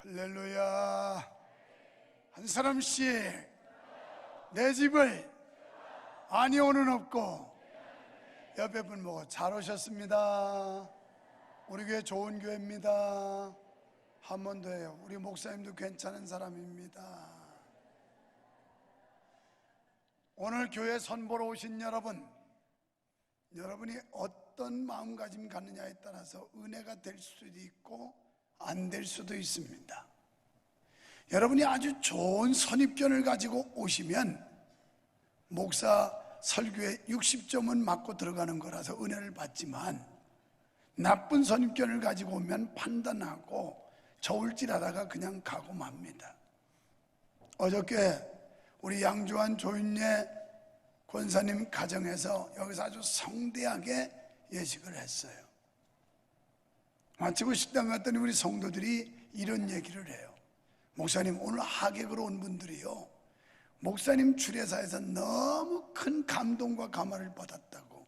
할렐루야. 한 사람씩 내 집을 아니오는 없고 옆에 분 보고 잘 오셨습니다. 우리 교회 좋은 교회입니다. 한 번 더 해요. 우리 목사님도 괜찮은 사람입니다. 오늘 교회 선보러 오신 여러분, 여러분이 어떤 마음가짐 갖느냐에 따라서 은혜가 될 수도 있고 안 될 수도 있습니다. 여러분이 아주 좋은 선입견을 가지고 오시면 목사 설교에 60점은 맞고 들어가는 거라서 은혜를 받지만, 나쁜 선입견을 가지고 오면 판단하고 저울질하다가 그냥 가고 맙니다. 어저께 우리 양주환 조윤예 권사님 가정에서 여기서 아주 성대하게 예식을 했어요. 마치고 식당 갔더니 우리 성도들이 이런 얘기를 해요. 목사님, 오늘 하객으로 온 분들이요, 목사님 주례사에서 너무 큰 감동과 감화를 받았다고,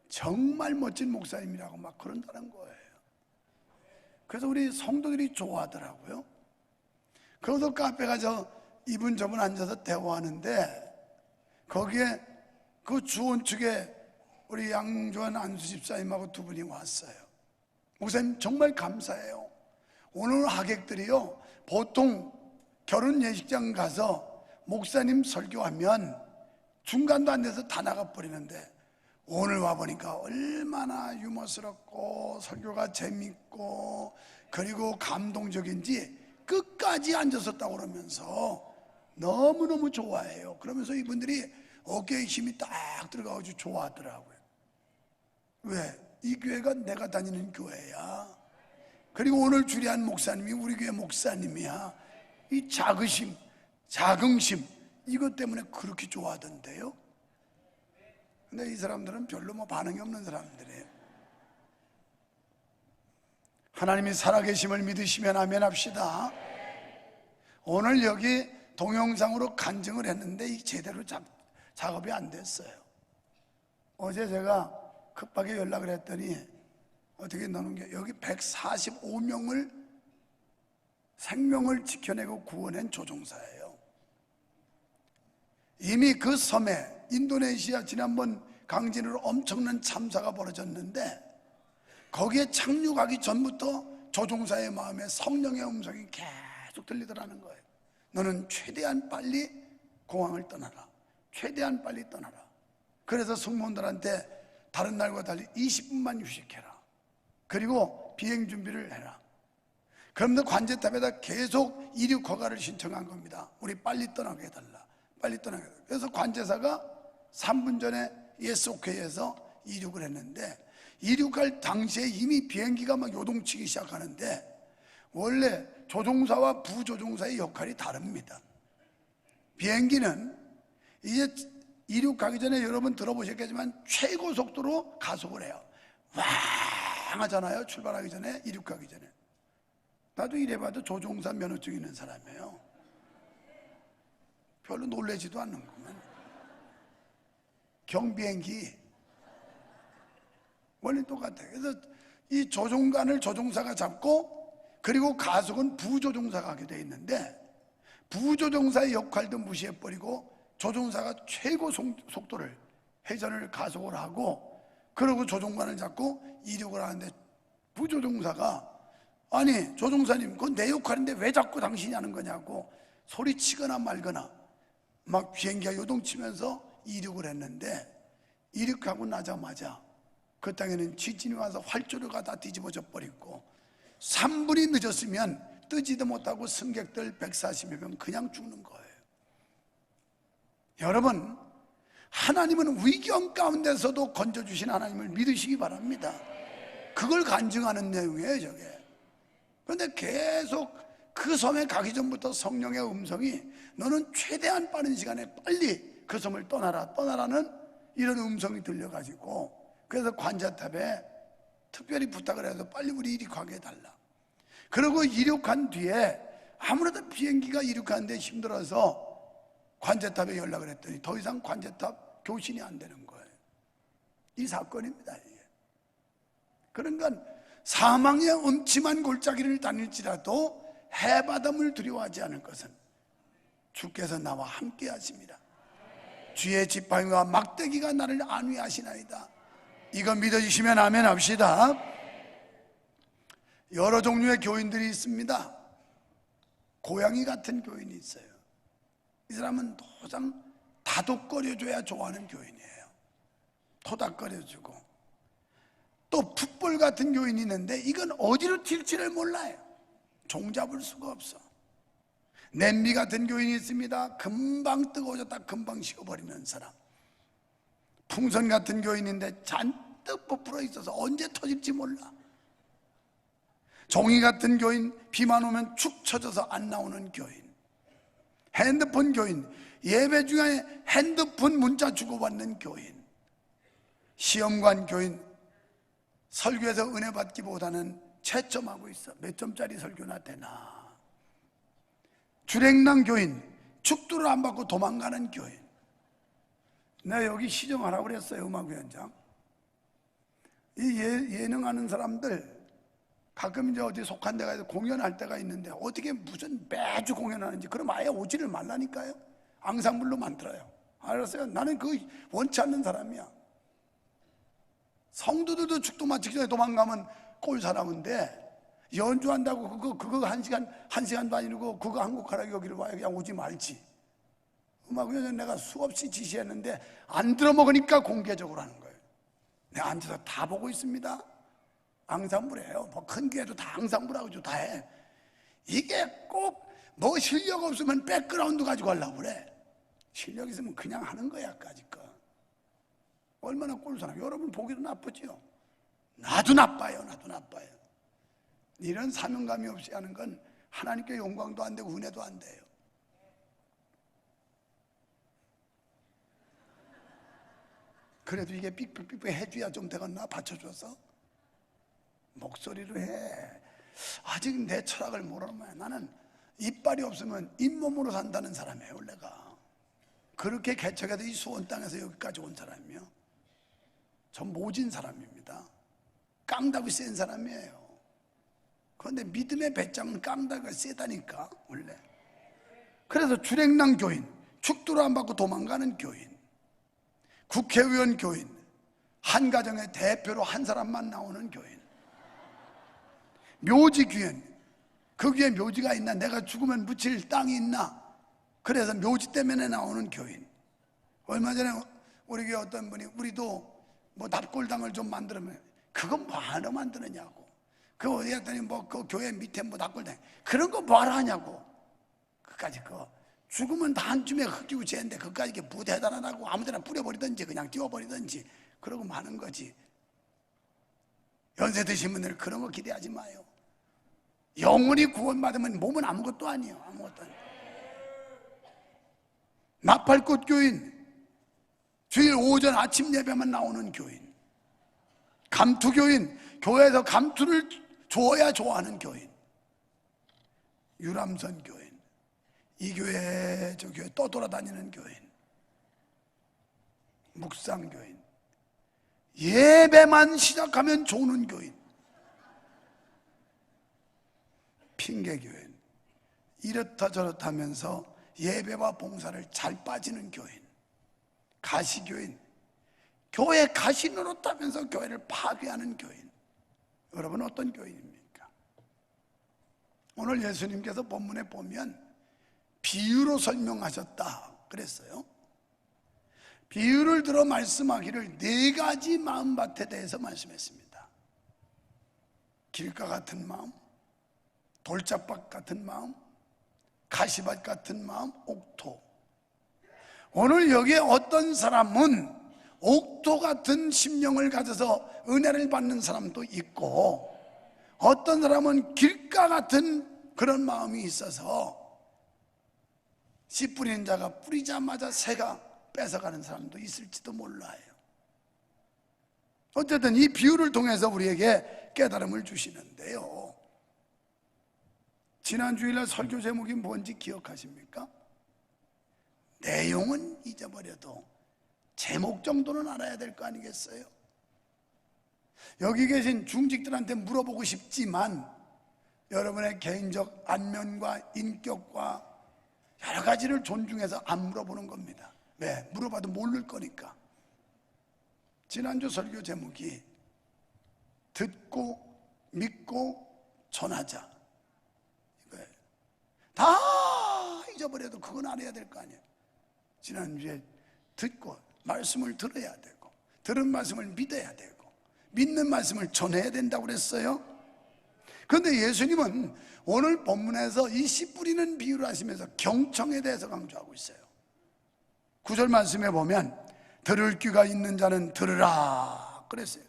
정말 멋진 목사님이라고 막 그런다는 거예요. 그래서 우리 성도들이 좋아하더라고요. 그래서 카페 가서 이분 저분 앉아서 대화하는데, 거기에 그 주원 측에 우리 양조한 안수 집사님하고 두 분이 왔어요. 목사님 정말 감사해요. 오늘 하객들이요, 보통 결혼 예식장 가서 목사님 설교하면 중간도 안 돼서 다 나가버리는데, 오늘 와보니까 얼마나 유머스럽고 설교가 재밌고 그리고 감동적인지 끝까지 앉았었다고 그러면서 너무너무 좋아해요. 그러면서 이분들이 어깨에 힘이 딱 들어가가지고 좋아하더라고요. 왜? 이 교회가 내가 다니는 교회야. 그리고 오늘 주례한 목사님이 우리 교회 목사님이야. 이 자긍심 이것 때문에 그렇게 좋아하던데요. 근데 이 사람들은 별로 반응이 없는 사람들이에요. 하나님이 살아계심을 믿으시면 아멘 합시다. 오늘 여기 동영상으로 간증을 했는데 제대로 작업이 안 됐어요. 어제 제가 급하게 연락을 했더니 어떻게 넣는 게, 여기 145명을 생명을 지켜내고 구원한 조종사예요. 이미 그 섬에 인도네시아 지난번 강진으로 엄청난 참사가 벌어졌는데, 거기에 착륙하기 전부터 조종사의 마음에 성령의 음성이 계속 들리더라는 거예요. 너는 최대한 빨리 공항을 떠나라. 최대한 빨리 떠나라. 그래서 승무원들한테 다른 날과 달리 20분만 휴식해라. 그리고 비행 준비를 해라. 그런데 관제탑에다 계속 이륙 허가를 신청한 겁니다. 우리 빨리 떠나게 해달라. 빨리 떠나게 해달라. 그래서 관제사가 3분 전에 예스 오케이해서 이륙을 했는데, 이륙할 당시에 이미 비행기가 막 요동치기 시작하는데, 원래 조종사와 부조종사의 역할이 다릅니다. 비행기는 이제 이륙하기 전에 여러분 들어보셨겠지만 최고 속도로 가속을 해요. 왕 하잖아요. 출발하기 전에, 이륙하기 전에. 나도 이래봐도 조종사 면허증 있는 사람이에요. 별로 놀라지도 않는구만. 경비행기 원리 똑같아요. 그래서 이 조종관을 조종사가 잡고, 그리고 가속은 부조종사가 하게 돼 있는데, 부조종사의 역할도 무시해버리고 조종사가 최고 속도를, 회전을 가속을 하고, 그리고 조종관을 잡고 이륙을 하는데, 부조종사가 아니 조종사님, 그건 내 역할인데 왜 자꾸 당신이 하는 거냐고 소리치거나 말거나 막 비행기가 요동치면서 이륙을 했는데, 이륙하고 나자마자 그 땅에는 지진이 와서 활주로가 다 뒤집어져 버리고, 3분이 늦었으면 뜨지도 못하고 승객들 140여 명 그냥 죽는 거예요. 여러분, 하나님은 위경 가운데서도 건져주신 하나님을 믿으시기 바랍니다. 그걸 간증하는 내용이에요, 저게. 그런데 계속 그 섬에 가기 전부터 성령의 음성이 너는 최대한 빠른 시간에 빨리 그 섬을 떠나라는 이런 음성이 들려가지고, 그래서 관제탑에 특별히 부탁을 해서 빨리 우리 이륙하게 해달라. 그리고 이륙한 뒤에 아무래도 비행기가 이륙하는데 힘들어서 관제탑에 연락을 했더니 더 이상 관제탑 교신이 안 되는 거예요. 이 사건입니다, 이게. 그러니까 사망의 음침한 골짜기를 다닐지라도 해바담을 두려워하지 않을 것은 주께서 나와 함께 하십니다. 주의 지팡이와 막대기가 나를 안위하시나이다. 이거 믿어주시면 아멘 합시다. 여러 종류의 교인들이 있습니다. 고양이 같은 교인이 있어요. 이 사람은 도장 다독거려줘야 좋아하는 교인이에요. 토닥거려주고. 또 풋볼 같은 교인이 있는데 이건 어디로 튈지를 몰라요. 종잡을 수가 없어. 냄비 같은 교인이 있습니다. 금방 뜨거워졌다 금방 식어버리는 사람. 풍선 같은 교인인데 잔뜩 부풀어 있어서 언제 터질지 몰라. 종이 같은 교인, 비만 오면 축 처져서 안 나오는 교인. 핸드폰 교인, 예배 중에 핸드폰 문자 주고받는 교인. 시험관 교인, 설교에서 은혜 받기보다는 채점하고 있어. 몇 점짜리 설교나 되나. 주랭랑 교인, 축도를 안 받고 도망가는 교인. 내가 여기 시정하라고 그랬어요. 음악위원장. 이 예능하는 사람들 가끔 이제 어디 속한 데가 공연할 때가 있는데 어떻게 무슨 매주 공연하는지, 그럼 아예 오지를 말라니까요. 앙상블로 만들어요. 알았어요? 나는 그 원치 않는 사람이야. 성도들도 축도 마치기 전에 도망가면 꼴 사람인데, 연주한다고 그거 한 시간도 아니고 그거 한국하라고 여기를 와요. 그냥 오지 말지. 음악위원장 내가 수없이 지시했는데 안 들어먹으니까 공개적으로 하는 거예요. 내가 앉아서 다 보고 있습니다. 앙상블이에요. 뭐 큰 교회도 다 앙상블하고 다 해. 이게 꼭 뭐 실력 없으면 백그라운드 가지고 하려고 그래. 실력 있으면 그냥 하는 거야. 까짓 거. 얼마나 꼴사람. 여러분 보기도 나쁘죠. 나도 나빠요. 나도 나빠요. 이런 사명감이 없이 하는 건 하나님께 영광도 안 되고 은혜도 안 돼요. 그래도 이게 삑삑삑 해줘야 좀 되겠나? 받쳐줘서 목소리로 해. 아직 내 철학을 모르는 거야. 나는 이빨이 없으면 잇몸으로 산다는 사람이에요. 원래가 그렇게 개척해도 이 수원 땅에서 여기까지 온 사람이요. 전 모진 사람입니다. 깡다구 센 사람이에요. 그런데 믿음의 배짱은 깡다구가 세다니까 원래. 그래서 주랭랑 교인, 축도를 안 받고 도망가는 교인, 국회의원 교인, 한 가정의 대표로 한 사람만 나오는 교인, 묘지 교인, 그 귀에 묘지가 있나? 내가 죽으면 묻힐 땅이 있나? 그래서 묘지 때문에 나오는 교인. 얼마 전에 우리 교회 어떤 분이 우리도 뭐 납골당을 좀 만들면 그건 뭐하러 만드느냐고. 그 어디 갔더니 뭐 그 교회 밑에 뭐 납골당 그런 거 뭐하러 하냐고. 그까지 죽으면 다 한줌에 흙이고 재는데 그까지 이게 뭐 대단하다고. 아무데나 뿌려버리든지 그냥 띄워버리든지 그러고 마는 거지. 연세 드신 분들 그런 거 기대하지 마요. 영원히 구원받으면 몸은 아무것도 아니에요. 아무것도 아니에요. 나팔꽃 교인, 주일 오전 아침 예배만 나오는 교인, 감투 교인, 교회에서 감투를 줘야 좋아하는 교인, 유람선 교인, 이 교회 저 교회 떠돌아다니는 교인, 묵상 교인, 예배만 시작하면 조는 교인, 핑계 교인, 이렇다 저렇다 하면서 예배와 봉사를 잘 빠지는 교인, 가시교인, 교회 가시 노릇하면서 교회를 파괴하는 교인. 여러분 어떤 교인입니까? 오늘 예수님께서 본문에 보면 비유로 설명하셨다 그랬어요. 비유를 들어 말씀하기를 4가지 마음밭에 대해서 말씀했습니다. 길가 같은 마음, 돌짝밭 같은 마음, 가시밭 같은 마음, 옥토. 오늘 여기에 어떤 사람은 옥토 같은 심령을 가져서 은혜를 받는 사람도 있고, 어떤 사람은 길가 같은 그런 마음이 있어서 씨 뿌리는 자가 뿌리자마자 새가 뺏어가는 사람도 있을지도 몰라요. 어쨌든 이 비유를 통해서 우리에게 깨달음을 주시는데요. 지난 주일날 설교 제목이 뭔지 기억하십니까? 내용은 잊어버려도 제목 정도는 알아야 될 거 아니겠어요? 여기 계신 중직들한테 물어보고 싶지만 여러분의 개인적 안면과 인격과 여러 가지를 존중해서 안 물어보는 겁니다. 왜? 물어봐도 모를 거니까. 지난주 설교 제목이 듣고 믿고 전하자 이거예요. 다 잊어버려도 그건 안 해야 될 거 아니에요. 지난주에 듣고 말씀을 들어야 되고, 들은 말씀을 믿어야 되고, 믿는 말씀을 전해야 된다고 그랬어요. 그런데 예수님은 오늘 본문에서 이 씨 뿌리는 비유를 하시면서 경청에 대해서 강조하고 있어요. 9절 말씀에 보면 들을 귀가 있는 자는 들으라 그랬어요.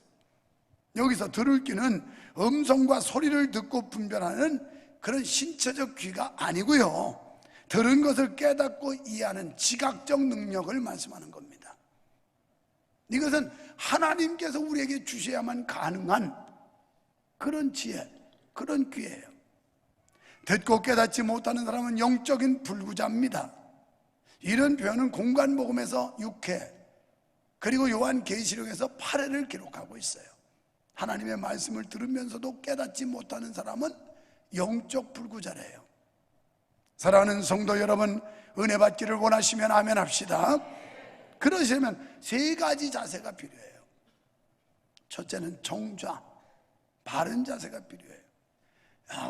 여기서 들을 귀는 음성과 소리를 듣고 분별하는 그런 신체적 귀가 아니고요, 들은 것을 깨닫고 이해하는 지각적 능력을 말씀하는 겁니다. 이것은 하나님께서 우리에게 주셔야만 가능한 그런 지혜, 그런 귀예요. 듣고 깨닫지 못하는 사람은 영적인 불구자입니다. 이런 표현은 공관복음에서 6회, 그리고 요한계시록에서 8회를 기록하고 있어요. 하나님의 말씀을 들으면서도 깨닫지 못하는 사람은 영적 불구자래요. 사랑하는 성도 여러분, 은혜 받기를 원하시면 아멘 합시다. 그러시려면 세 가지 자세가 필요해요. 첫째는 정좌, 바른 자세가 필요해요.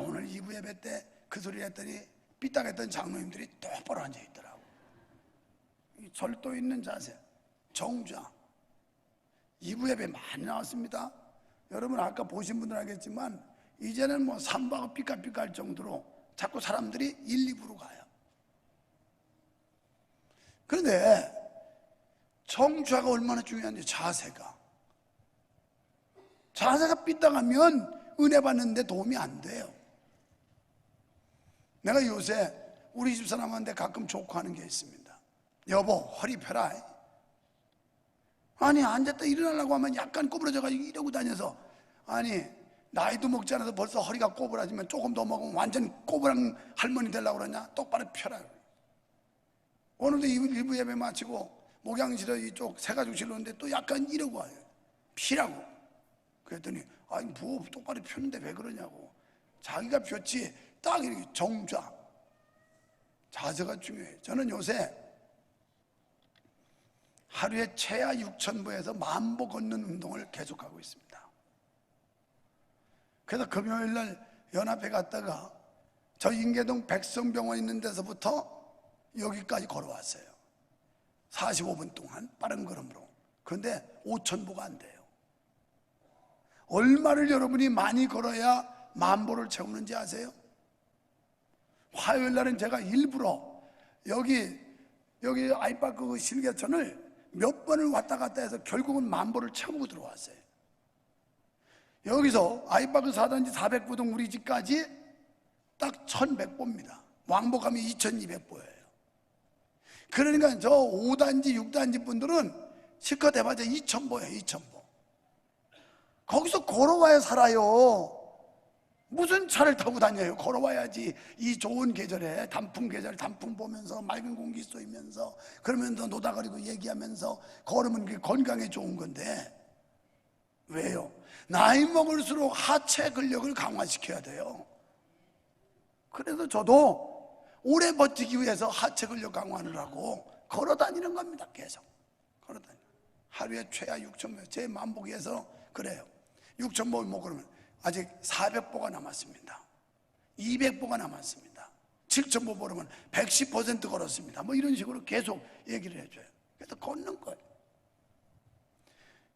오늘 2부 예배 때 그 소리 했더니 삐딱했던 장로님들이 똑바로 앉아있더라고. 이 절도 있는 자세, 정좌. 2부 예배 많이 나왔습니다. 여러분 아까 보신 분들 알겠지만 이제는 뭐 삼바가 삐까삐까할 정도로 자꾸 사람들이 1, 2부로 가요. 그런데 정좌가 얼마나 중요한지, 자세가 삐딱하면 은혜 받는데 도움이 안 돼요. 내가 요새 우리 집사람한테 가끔 조크하는 게 있습니다. 여보, 허리 펴라. 아니 앉았다 일어나려고 하면 약간 꼬부러져가지고 이러고 다녀서, 아니 나이도 먹지 않아서 벌써 허리가 꼬부라지면 조금 더 먹으면 완전 꼬부랑 할머니 되려고 그러냐? 똑바로 펴라. 오늘도 1부 예배 마치고 목양실에 이쪽 새가족실로 오는데 또 약간 이러고 와요. 피라고. 그랬더니 아니 뭐 똑바로 폈는데 왜 그러냐고. 자기가 폈지. 딱 이렇게 정좌, 자세가 중요해요. 저는 요새 하루에 최하 6,000보에서 10,000보 걷는 운동을 계속하고 있습니다. 그래서 금요일날 연합회 갔다가 저 인계동 백성병원 있는 데서부터 여기까지 걸어왔어요. 45분 동안 빠른 걸음으로. 그런데 5,000보가 안 돼요. 얼마를 여러분이 많이 걸어야 10,000보를 채우는지 아세요? 화요일 날은 제가 일부러 여기 아이파크 실개천을 몇 번을 왔다 갔다 해서 결국은 10,000보를 채우고 들어왔어요. 여기서 아이파크 4단지 400보동 우리 집까지 딱 1,100보입니다. 왕복하면 2,200보예요. 그러니까 저 5단지 6단지 분들은 실컷 해봤자 2,000보예요. 2,000보. 거기서 걸어와야 살아요. 무슨 차를 타고 다녀요? 걸어와야지. 이 좋은 계절에, 단풍 계절, 단풍 보면서 맑은 공기 쏘이면서 그러면서 노다거리고 얘기하면서 걸으면 그게 건강에 좋은 건데, 왜요? 나이 먹을수록 하체 근력을 강화시켜야 돼요. 그래서 저도 오래 버티기 위해서 하체 근력 강화를 하고 걸어 다니는 겁니다. 계속 걸어 다니는. 하루에 최하 6,000보. 제 만보기에서 그래요. 6,000보 못 걸으면 아직 400보가 남았습니다. 200보가 남았습니다. 7,000보 걸으면 110% 걸었습니다. 뭐 이런 식으로 계속 얘기를 해줘요. 그래서 걷는 거예요.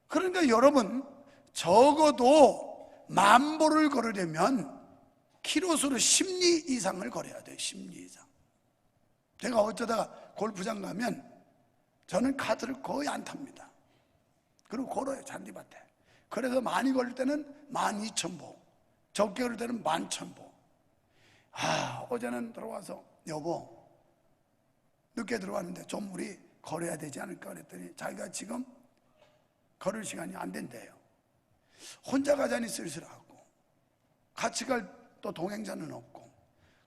그러니까 여러분 적어도 10,000보를 걸으려면 키로수로 10리 이상을 걸어야 돼요. 10리 이상. 제가 어쩌다가 골프장 가면 저는 카트를 거의 안 탑니다. 그리고 걸어요. 잔디밭에. 그래서 많이 걸을 때는 12,000보, 적게 걸을 때는 11,000보. 어제는 들어와서 여보 늦게 들어왔는데 좀 우리 걸어야 되지 않을까 그랬더니 자기가 지금 걸을 시간이 안 된대요. 혼자 가자니 쓸쓸하고 같이 갈 또 동행자는 없고.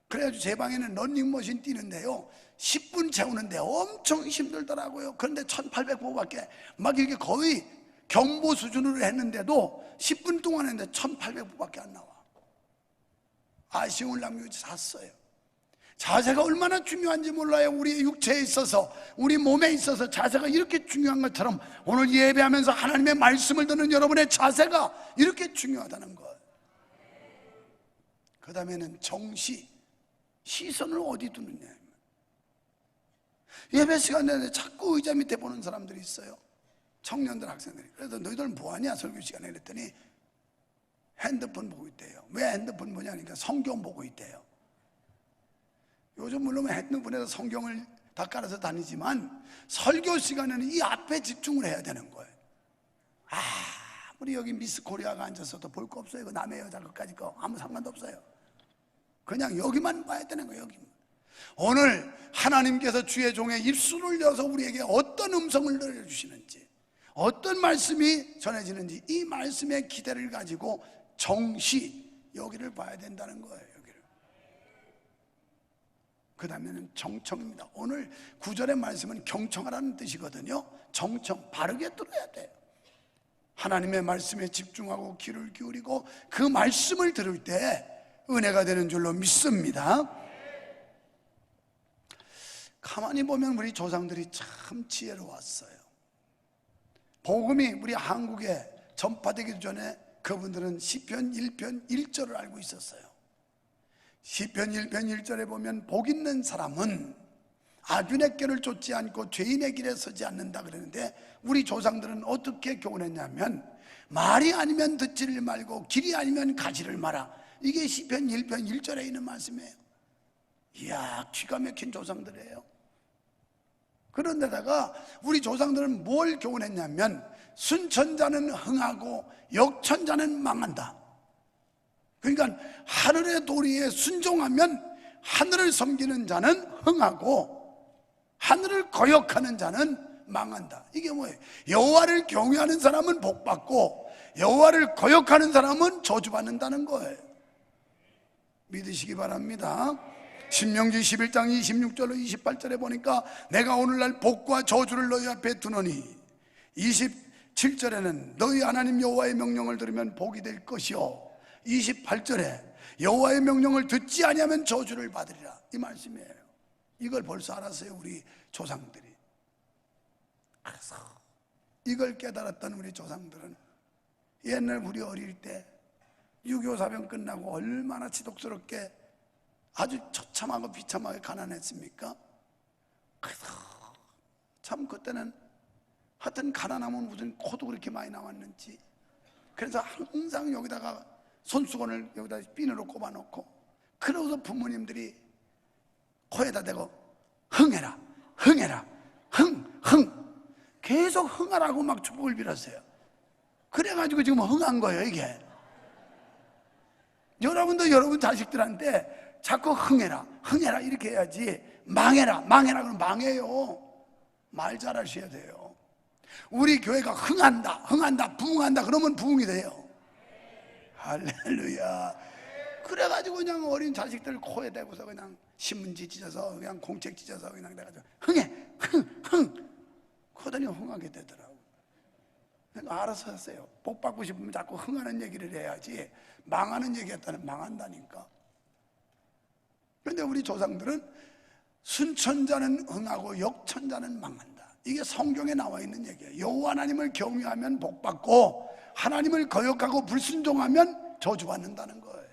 그래가지고 제 방에는 런닝머신 뛰는데요 10분 채우는데 엄청 힘들더라고요. 그런데 1,800보밖에 막 이렇게 거의 경보 수준으로 했는데도 10분 동안 했는데 1,800보밖에 안 나와. 아쉬움을 남기고 잤어요. 자세가 얼마나 중요한지 몰라요. 우리의 육체에 있어서, 우리 몸에 있어서 자세가 이렇게 중요한 것처럼 오늘 예배하면서 하나님의 말씀을 듣는 여러분의 자세가 이렇게 중요하다는 것. 그 다음에는 정시, 시선을 어디 두느냐. 예배 시간에 자꾸 의자 밑에 보는 사람들이 있어요. 청년들, 학생들이. 그래서 너희들 뭐하냐 설교 시간에 그랬더니 핸드폰 보고 있대요. 왜 핸드폰 보냐니까 성경 보고 있대요. 요즘 물론 핸드폰에서 성경을 다 깔아서 다니지만 설교 시간에는 이 앞에 집중을 해야 되는 거예요. 우리 여기 미스 코리아가 앉아서도 볼 거 없어요. 남의 여자 것까지 거 아무 상관도 없어요. 그냥 여기만 봐야 되는 거예요. 여기만. 오늘 하나님께서 주의 종의 입술을 열어서 우리에게 어떤 음성을 들려주시는지, 어떤 말씀이 전해지는지 이 말씀의 기대를 가지고 정시 여기를 봐야 된다는 거예요. 여기를. 그 다음에는 정청입니다. 오늘 9절의 말씀은 경청하라는 뜻이거든요. 정청, 바르게 들어야 돼요. 하나님의 말씀에 집중하고 귀를 기울이고 그 말씀을 들을 때 은혜가 되는 줄로 믿습니다. 가만히 보면 우리 조상들이 참 지혜로웠어요. 복음이 우리 한국에 전파되기 전에 그분들은 시편 1편 1절을 알고 있었어요. 시편 1편 1절에 보면 복 있는 사람은 악인의 길을 쫓지 않고 죄인의 길에 서지 않는다 그러는데 우리 조상들은 어떻게 교훈했냐면 말이 아니면 듣지를 말고 길이 아니면 가지를 마라. 이게 시편 1편 1절에 있는 말씀이에요. 이야, 기가 막힌 조상들이에요. 그런데다가 우리 조상들은 뭘 교훈했냐면 순천자는 흥하고 역천자는 망한다. 그러니까 하늘의 도리에 순종하면 하늘을 섬기는 자는 흥하고 하늘을 거역하는 자는 망한다. 이게 뭐예요? 여호와를 경외하는 사람은 복받고 여호와를 거역하는 사람은 저주받는다는 거예요. 믿으시기 바랍니다. 신명기 11장 26절로 28절에 보니까 내가 오늘날 복과 저주를 너희 앞에 두노니 27절에는 너희 하나님 여호와의 명령을 들으면 복이 될 것이요 28절에 여호와의 명령을 듣지 아니하면 저주를 받으리라. 이 말씀이에요. 이걸 벌써 알았어요, 우리 조상들이. 그래서 이걸 깨달았던 우리 조상들은 옛날 우리 어릴 때 6.25 사병 끝나고 얼마나 지독스럽게 아주 처참하고 비참하게 가난했습니까? 그래서 참 그때는 하여튼 가난하면 무슨 코도 그렇게 많이 나왔는지. 그래서 항상 여기다가 손수건을 여기다 비누로 꼽아놓고 그러고서 부모님들이 코에다 대고 흥해라 흥해라 흥 계속 흥하라고 막 축복을 빌었어요. 그래가지고 지금 흥한 거예요. 이게 여러분도 여러분 자식들한테 자꾸 흥해라 이렇게 해야지 망해라 그러면 망해요. 말 잘하셔야 돼요. 우리 교회가 흥한다 부흥한다 그러면 부흥이 돼요. 할렐루야. 그래가지고 그냥 어린 자식들 코에 대고서 그냥 신문지 찢어서 그냥 공책 찢어서 그냥 내가지고 흥해 흥 그러더니 흥하게 되더라고. 알아서 하세요. 복 받고 싶으면 자꾸 흥하는 얘기를 해야지 망하는 얘기 했다는 망한다니까. 그런데 우리 조상들은 순천자는 흥하고 역천자는 망한다. 이게 성경에 나와 있는 얘기예요. 여호와 하나님을 경외하면 복 받고 하나님을 거역하고 불순종하면 저주받는다는 거예요.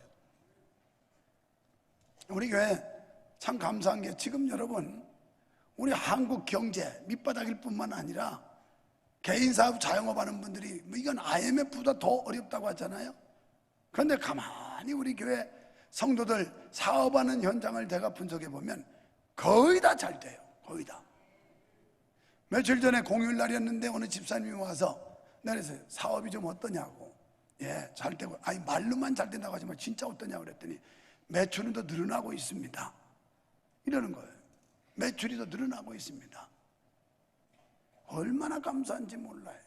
우리 교회 참 감사한 게 지금 여러분 우리 한국 경제 밑바닥일 뿐만 아니라 개인사업 자영업하는 분들이 이건 IMF보다 더 어렵다고 하잖아요. 그런데 가만히 우리 교회 성도들 사업하는 현장을 제가 분석해 보면 거의 다 잘 돼요. 거의 다. 며칠 전에 공휴일날이었는데 어느 집사님이 와서 내려서 사업이 좀 어떠냐고. 예, 잘 되고. 아니 말로만 잘 된다고 하지만 진짜 어떠냐고 그랬더니 매출은 더 늘어나고 있습니다. 이러는 거예요. 매출이 더 늘어나고 있습니다. 얼마나 감사한지 몰라요.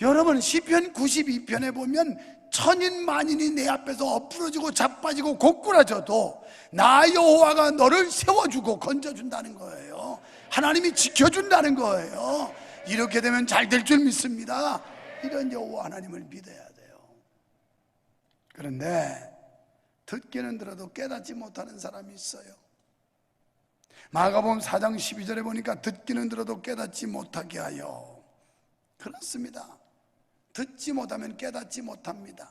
여러분 시편 92편에 보면 천인 만인이 내 앞에서 엎부러지고 자빠지고 고꾸라져도 나 여호와가 너를 세워주고 건져준다는 거예요. 하나님이 지켜준다는 거예요. 이렇게 되면 잘 될 줄 믿습니다. 이런 여호와 하나님을 믿어야 돼요. 그런데 듣기는 들어도 깨닫지 못하는 사람이 있어요. 마가복음 4장 12절에 보니까 듣기는 들어도 깨닫지 못하게 하여. 그렇습니다. 듣지 못하면 깨닫지 못합니다.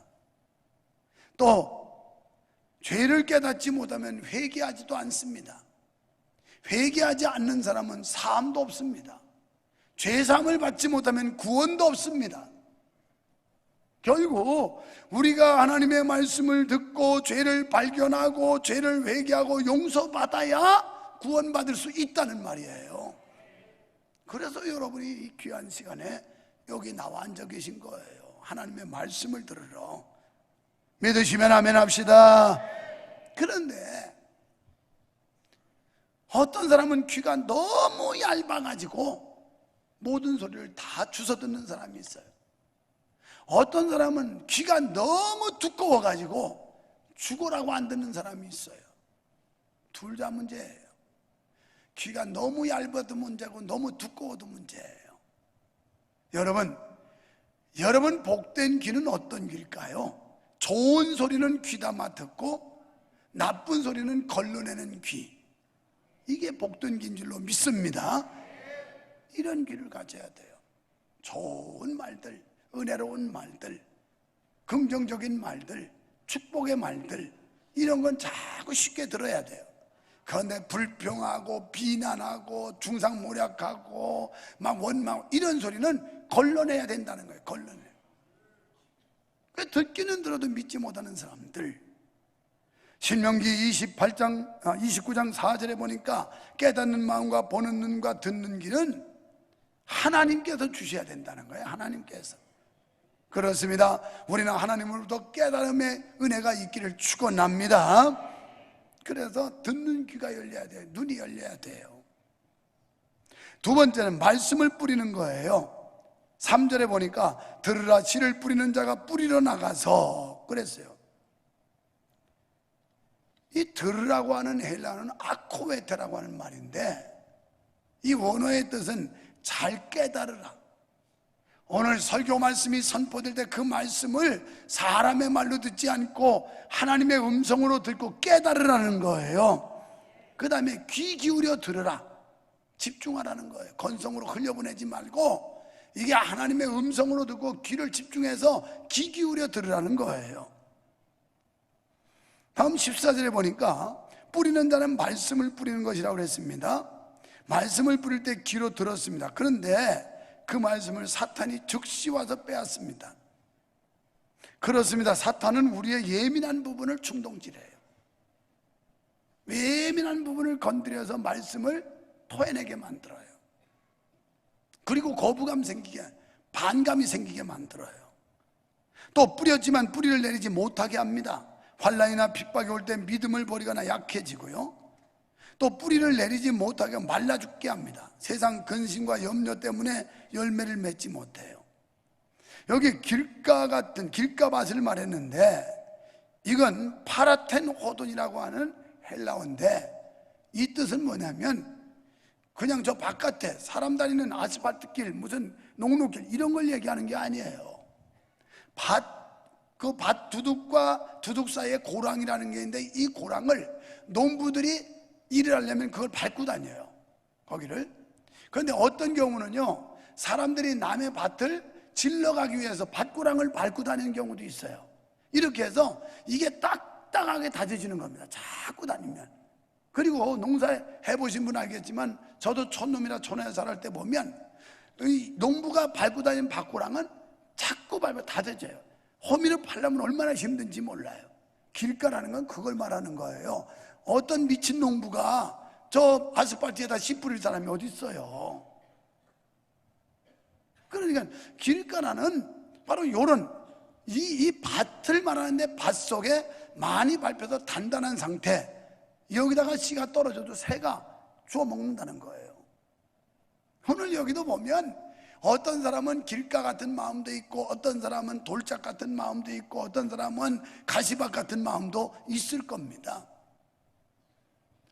또 죄를 깨닫지 못하면 회개하지도 않습니다. 회개하지 않는 사람은 사함도 없습니다. 죄사함을 받지 못하면 구원도 없습니다. 결국 우리가 하나님의 말씀을 듣고 죄를 발견하고 죄를 회개하고 용서받아야 구원받을 수 있다는 말이에요. 그래서 여러분이 이 귀한 시간에 여기 나와 앉아 계신 거예요. 하나님의 말씀을 들으러. 믿으시면 아멘 합시다. 그런데 어떤 사람은 귀가 너무 얇아가지고 모든 소리를 다 주워 듣는 사람이 있어요. 어떤 사람은 귀가 너무 두꺼워가지고 죽으라고 안 듣는 사람이 있어요. 둘 다 문제예요. 귀가 너무 얇아도 문제고 너무 두꺼워도 문제예요. 여러분 복된 귀는 어떤 귀일까요? 좋은 소리는 귀담아 듣고 나쁜 소리는 걸러내는 귀. 이게 복된 귀인 줄로 믿습니다. 이런 귀를 가져야 돼요. 좋은 말들, 은혜로운 말들, 긍정적인 말들, 축복의 말들, 이런 건 자꾸 쉽게 들어야 돼요. 그런데 불평하고 비난하고 중상모략하고 막 원망, 이런 소리는 걸러내야 된다는 거예요. 걸러내. 듣기는 들어도 믿지 못하는 사람들. 신명기 29장 4절에 보니까 깨닫는 마음과 보는 눈과 듣는 귀는 하나님께서 주셔야 된다는 거예요. 하나님께서. 그렇습니다. 우리는 하나님으로부터 깨달음의 은혜가 있기를 축원합니다. 그래서 듣는 귀가 열려야 돼요. 눈이 열려야 돼요. 두 번째는 말씀을 뿌리는 거예요. 3절에 보니까 들으라, 씨를 뿌리는 자가 뿌리러 나가서 그랬어요. 이 들으라고 하는 헬라어는 아코베테라고 하는 말인데, 이 원어의 뜻은 잘 깨달으라. 오늘 설교 말씀이 선포될 때 그 말씀을 사람의 말로 듣지 않고 하나님의 음성으로 듣고 깨달으라는 거예요. 그 다음에 귀 기울여 들으라. 집중하라는 거예요. 건성으로 흘려보내지 말고 이게 하나님의 음성으로 듣고 귀를 집중해서 귀 기울여 들으라는 거예요. 다음 14절에 보니까 뿌리는 자는 말씀을 뿌리는 것이라고 그랬습니다. 말씀을 뿌릴 때 귀로 들었습니다. 그런데 그 말씀을 사탄이 즉시 와서 빼앗습니다. 그렇습니다. 사탄은 우리의 예민한 부분을 충동질해요. 예민한 부분을 건드려서 말씀을 토해내게 만들어요. 그리고 거부감 생기게, 반감이 생기게 만들어요. 또 뿌렸지만 뿌리를 내리지 못하게 합니다. 환난이나 핍박이 올 때 믿음을 버리거나 약해지고요, 또 뿌리를 내리지 못하게 말라 죽게 합니다. 세상 근심과 염려 때문에 열매를 맺지 못해요. 여기 길가밭을 말했는데, 이건 파라텐 호돈이라고 하는 헬라어인데, 이 뜻은 뭐냐면 그냥 저 바깥에 사람 다니는 아스팔트 길, 무슨 농로길 이런 걸 얘기하는 게 아니에요. 그 밭 두둑과 두둑 사이에 고랑이라는 게 있는데, 이 고랑을 농부들이 일을 하려면 그걸 밟고 다녀요, 거기를. 그런데 어떤 경우는요, 사람들이 남의 밭을 질러가기 위해서 밭고랑을 밟고 다니는 경우도 있어요. 이렇게 해서 이게 딱딱하게 다져지는 겁니다, 자꾸 다니면. 그리고 농사해보신 분 알겠지만, 저도 촌놈이라 촌에 살할 때 보면 이 농부가 밟고 다니는 밭고랑은 자꾸 밟아 다져져요. 호미를 팔려면 얼마나 힘든지 몰라요. 길가라는 건 그걸 말하는 거예요. 어떤 미친 농부가 저 아스팔트에다 씨 뿌릴 사람이 어디 있어요. 그러니까 길가라는 바로 이런 이 밭을 말하는데, 밭 속에 많이 밟혀서 단단한 상태, 여기다가 씨가 떨어져도 새가 주워 먹는다는 거예요. 오늘 여기도 보면 어떤 사람은 길가 같은 마음도 있고, 어떤 사람은 돌짝 같은 마음도 있고, 어떤 사람은 가시밭 같은 마음도 있을 겁니다.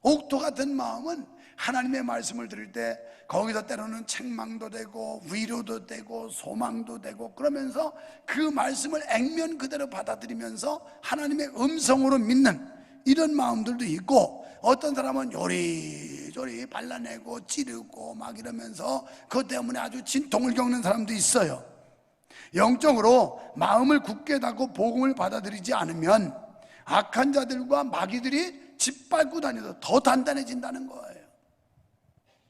옥토 같은 마음은 하나님의 말씀을 들을 때 거기서 때로는 책망도 되고 위로도 되고 소망도 되고, 그러면서 그 말씀을 액면 그대로 받아들이면서 하나님의 음성으로 믿는 이런 마음들도 있고, 어떤 사람은 요리조리 발라내고 찌르고 막 이러면서 그것 때문에 아주 진통을 겪는 사람도 있어요. 영적으로 마음을 굳게 닫고 복음을 받아들이지 않으면 악한 자들과 마귀들이 짓밟고 다녀도 더 단단해진다는 거예요.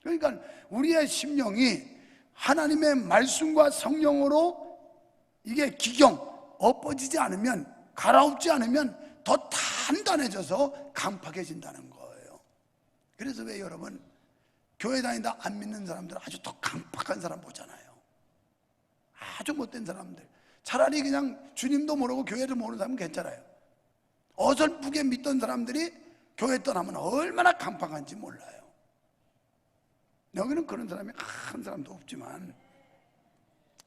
그러니까 우리의 심령이 하나님의 말씀과 성령으로 이게 기경 엎어지지 않으면, 갈아엎지 않으면 더 단단해져서 강팍해진다는 거예요. 그래서 왜 여러분 교회 다니다 안 믿는 사람들 아주 더 강팍한 사람 보잖아요. 아주 못된 사람들. 차라리 그냥 주님도 모르고 교회를 모르는 사람은 괜찮아요. 어설프게 믿던 사람들이 교회 떠나면 얼마나 강팍한지 몰라요. 여기는 그런 사람이 한 사람도 없지만,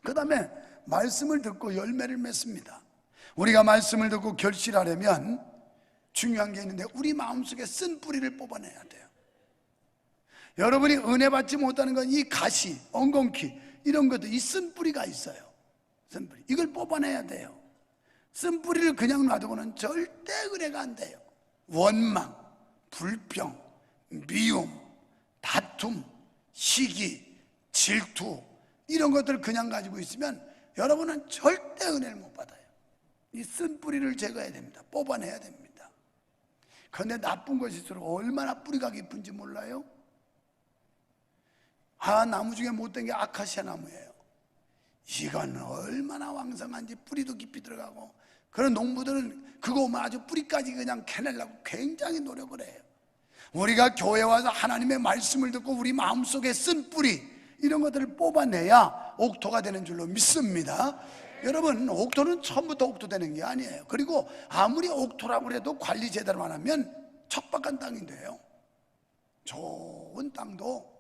그 다음에 말씀을 듣고 열매를 맺습니다. 우리가 말씀을 듣고 결실하려면 중요한 게 있는데, 우리 마음속에 쓴 뿌리를 뽑아내야 돼요. 여러분이 은혜 받지 못하는 건 이 가시, 엉겅퀴 이런 것도 이 쓴 뿌리가 있어요. 쓴 뿌리, 이걸 뽑아내야 돼요. 쓴 뿌리를 그냥 놔두고는 절대 은혜가 안 돼요. 원망, 불평, 미움, 다툼, 시기, 질투 이런 것들을 그냥 가지고 있으면 여러분은 절대 은혜를 못 받아요. 이 쓴 뿌리를 제거해야 됩니다. 뽑아내야 됩니다. 그런데 나쁜 것일수록 얼마나 뿌리가 깊은지 몰라요? 나무 중에 못된 게 아카시아 나무예요. 이건 얼마나 왕성한지 뿌리도 깊이 들어가고, 그런 농부들은 그거 오면 아주 뿌리까지 그냥 캐내려고 굉장히 노력을 해요. 우리가 교회 와서 하나님의 말씀을 듣고 우리 마음속에 쓴 뿌리 이런 것들을 뽑아내야 옥토가 되는 줄로 믿습니다. 여러분, 옥토는 처음부터 옥토 되는 게 아니에요. 그리고 아무리 옥토라고 해도 관리 제대로 안 하면 척박한 땅인데요, 좋은 땅도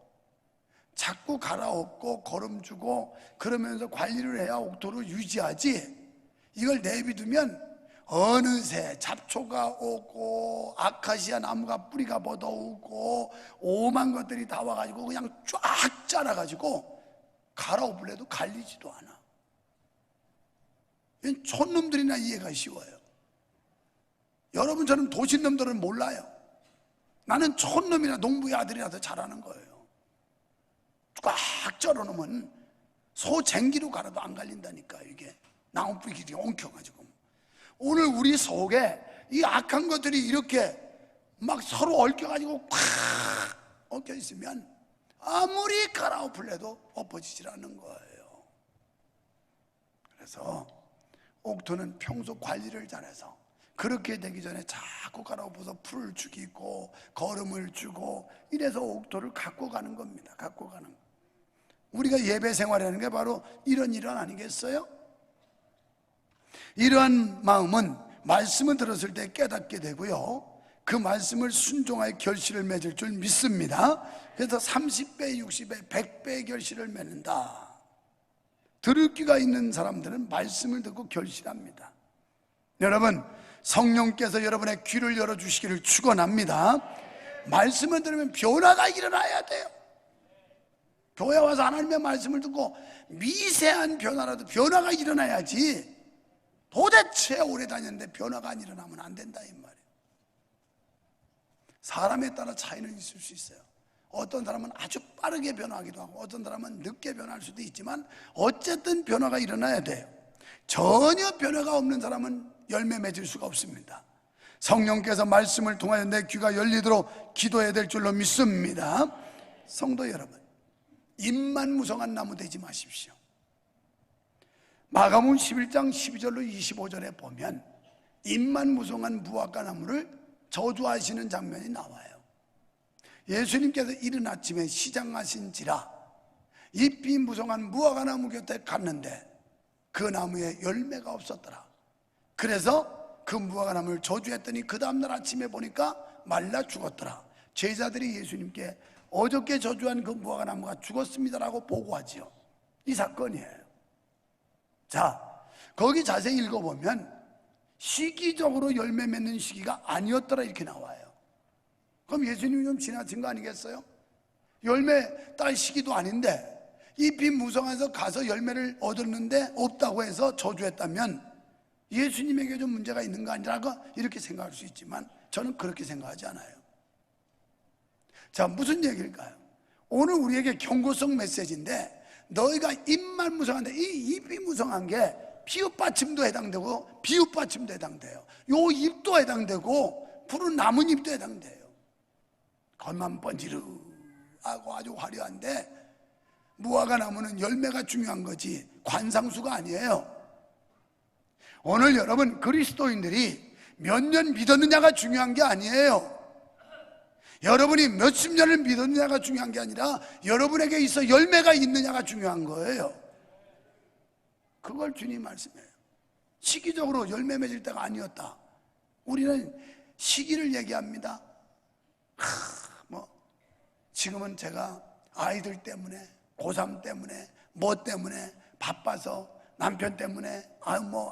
자꾸 갈아엎고 거름 주고 그러면서 관리를 해야 옥토를 유지하지, 이걸 내비두면 어느새 잡초가 오고 아카시아 나무가 뿌리가 벗어오고 오만 것들이 다 와가지고 그냥 쫙 자라가지고 갈아엎으려도 갈리지도 않아. 이건 촌놈들이나 이해가 쉬워요. 여러분처럼 도시놈들은 몰라요. 나는 촌놈이나 농부의 아들이라서 잘하는 거예요. 꽉 쩔어놓으면 소 쟁기로 갈아도 안 갈린다니까. 이게 나무 뿌리 길이가 엉켜가지고. 오늘 우리 속에 이 악한 것들이 이렇게 막 서로 얽혀가지고 꽉 엉켜 있으면 아무리 갈아엎으려도 엎어지질 않는 거예요. 그래서 옥토는 평소 관리를 잘해서, 그렇게 되기 전에 자꾸 갈아엎어서 풀을 죽이고 거름을 주고 이래서 옥토를 갖고 가는 겁니다. 갖고 가는 거. 우리가 예배 생활하는 게 바로 이런 일 아니겠어요? 이러한 마음은 말씀을 들었을 때 깨닫게 되고요, 그 말씀을 순종하여 결실을 맺을 줄 믿습니다. 그래서 30배, 60배, 100배의 결실을 맺는다. 들을 귀가 있는 사람들은 말씀을 듣고 결실합니다. 여러분, 성령께서 여러분의 귀를 열어주시기를 축원합니다. 말씀을 들으면 변화가 일어나야 돼요. 교회 와서 하나님의 말씀을 듣고 미세한 변화라도 변화가 일어나야지, 도대체 오래 다녔는데 변화가 안 일어나면 안 된다 이 말이에요. 사람에 따라 차이는 있을 수 있어요. 어떤 사람은 아주 빠르게 변화하기도 하고 어떤 사람은 늦게 변할 수도 있지만 어쨌든 변화가 일어나야 돼요. 전혀 변화가 없는 사람은 열매 맺을 수가 없습니다. 성령께서 말씀을 통하여 내 귀가 열리도록 기도해야 될 줄로 믿습니다. 성도 여러분, 입만 무성한 나무 되지 마십시오. 마가복음 11장 12절로 25절에 보면 입만 무성한 무화과 나무를 저주하시는 장면이 나와요. 예수님께서 이른 아침에 시장하신지라 잎이 무성한 무화과 나무 곁에 갔는데 그 나무에 열매가 없었더라. 그래서 그 무화과 나무를 저주했더니 그 다음날 아침에 보니까 말라 죽었더라. 제자들이 예수님께 어저께 저주한 그 무화과 나무가 죽었습니다라고 보고하지요. 이 사건이에요. 자, 거기 자세히 읽어보면 시기적으로 열매 맺는 시기가 아니었더라 이렇게 나와요. 그럼 예수님이 좀 지나친 거 아니겠어요? 열매 딸 시기도 아닌데 잎이 무성해서 가서 열매를 얻었는데 없다고 해서 저주했다면 예수님에게 좀 문제가 있는 거 아니라고 이렇게 생각할 수 있지만 저는 그렇게 생각하지 않아요. 자, 무슨 얘기일까요? 오늘 우리에게 경고성 메시지인데 너희가 잎만 무성한데 이 잎이 무성한 게 피읍받침도 해당되고 비읍받침도 해당돼요. 요 잎도 해당되고 푸른 나뭇잎도 해당돼요. 겉만 번지르하고 아주 화려한데 무화과 나무는 열매가 중요한 거지 관상수가 아니에요. 오늘 여러분 그리스도인들이 몇 년 믿었느냐가 중요한 게 아니에요. 여러분이 몇십 년을 믿었느냐가 중요한 게 아니라 여러분에게 있어 열매가 있느냐가 중요한 거예요. 그걸 주님 말씀해요. 시기적으로 열매 맺을 때가 아니었다. 우리는 시기를 얘기합니다. 지금은 제가 아이들 때문에 고3 때문에 뭐 때문에 바빠서 남편 때문에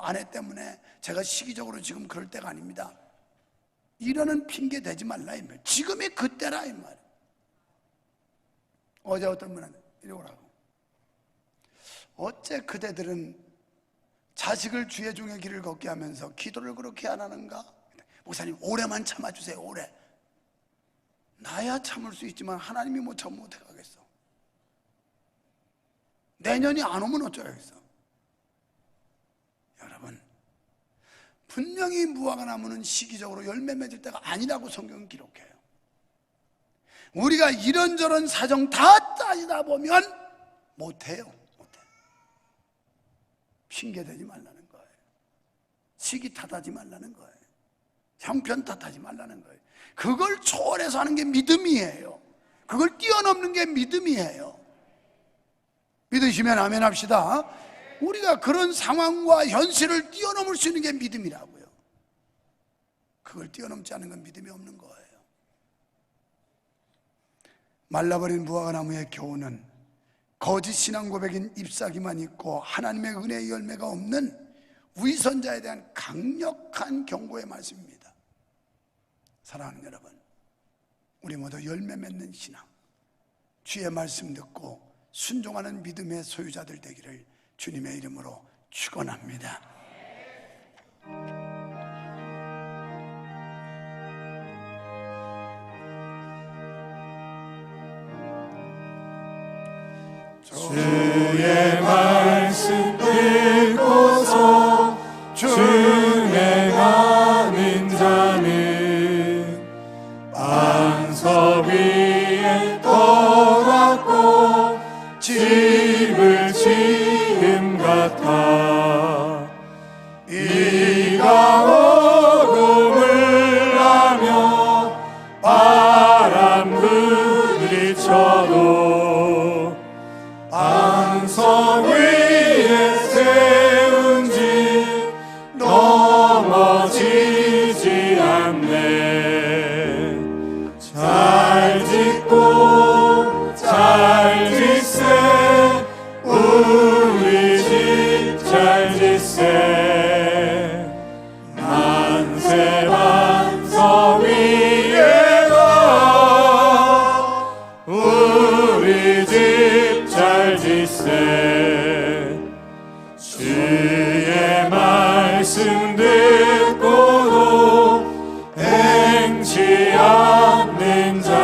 아내 때문에 제가 시기적으로 지금 그럴 때가 아닙니다. 이러는 핑계 대지 말라 이 말. 지금이 그때라 이 말. 어제 어떤 분은 이러더라고. 어째 그대들은 자식을 주의 종의 길을 걷게 하면서 기도를 그렇게 안 하는가? 목사님 올해만 참아주세요. 올해. 나야 참을 수 있지만 하나님이 못 참으면 어떡하겠어. 내년이 안 오면 어쩌겠어. 여러분 분명히 무화과 나무는 시기적으로 열매 맺을 때가 아니라고 성경은 기록해요. 우리가 이런저런 사정 다 따지다 보면 못해요. 못해. 핑계대지 말라는 거예요. 시기 탓하지 말라는 거예요. 형편 탓하지 말라는 거예요. 그걸 초월해서 하는 게 믿음이에요. 그걸 뛰어넘는 게 믿음이에요. 믿으시면 아멘 합시다. 우리가 그런 상황과 현실을 뛰어넘을 수 있는 게 믿음이라고요. 그걸 뛰어넘지 않는 건 믿음이 없는 거예요. 말라버린 무화과 나무의 교훈은 거짓 신앙 고백인 잎사귀만 있고 하나님의 은혜의 열매가 없는 위선자에 대한 강력한 경고의 말씀입니다. 사랑하는 여러분, 우리 모두 열매 맺는 신앙, 주의 말씀 듣고 순종하는 믿음의 소유자들 되기를 주님의 이름으로 축원합니다. 주의 말씀 듣고서 준행하는 자는 반석 위에 떠났고 집을 지음 같아 비가 오고 물나며 바람 부딪혀도 반석 위에 세운 집 넘어지지 않네. 잘 짓고 잘 짓세 우리 집 잘 짓세. 만세 반석 위에가 우리 집 잘 짓세. 주의 말씀 듣고도 행치 않는 자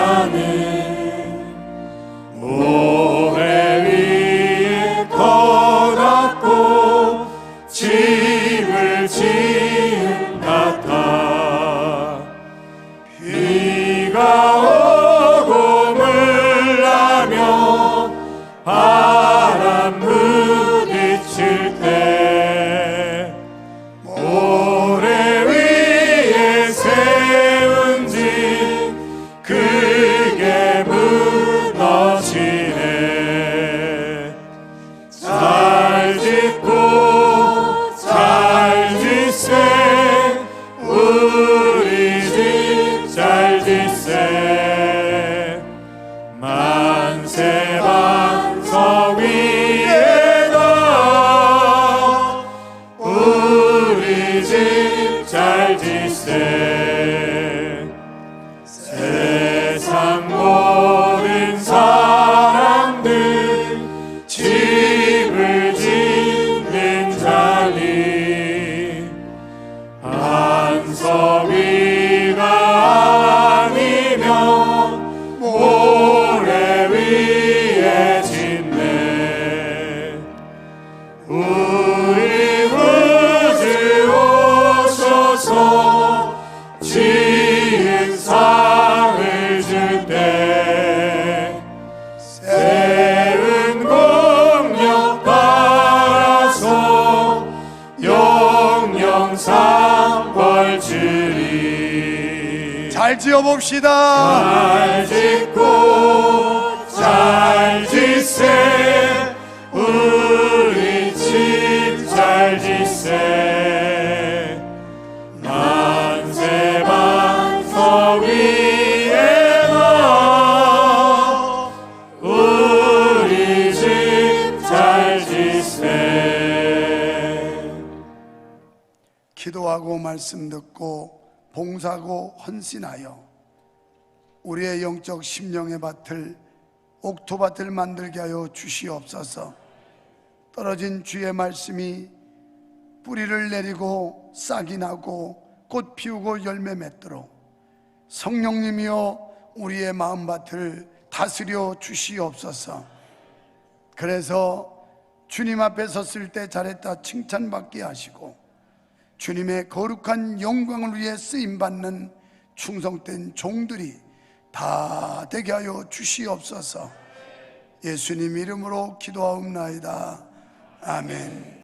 잘 지어봅시다. 잘 짓고 잘 짓세 우리 집 잘 짓세 만세 반석 위에 너 우리 집 잘 짓세. 기도하고 말씀 듣고 봉사하고 헌신하여 우리의 영적 심령의 밭을 옥토밭을 만들게 하여 주시옵소서. 떨어진 주의 말씀이 뿌리를 내리고 싹이 나고 꽃 피우고 열매 맺도록 성령님이여 우리의 마음밭을 다스려 주시옵소서. 그래서 주님 앞에 섰을 때 잘했다 칭찬받게 하시고 주님의 거룩한 영광을 위해 쓰임받는 충성된 종들이 다 되게 하여 주시옵소서. 예수님 이름으로 기도하옵나이다. 아멘.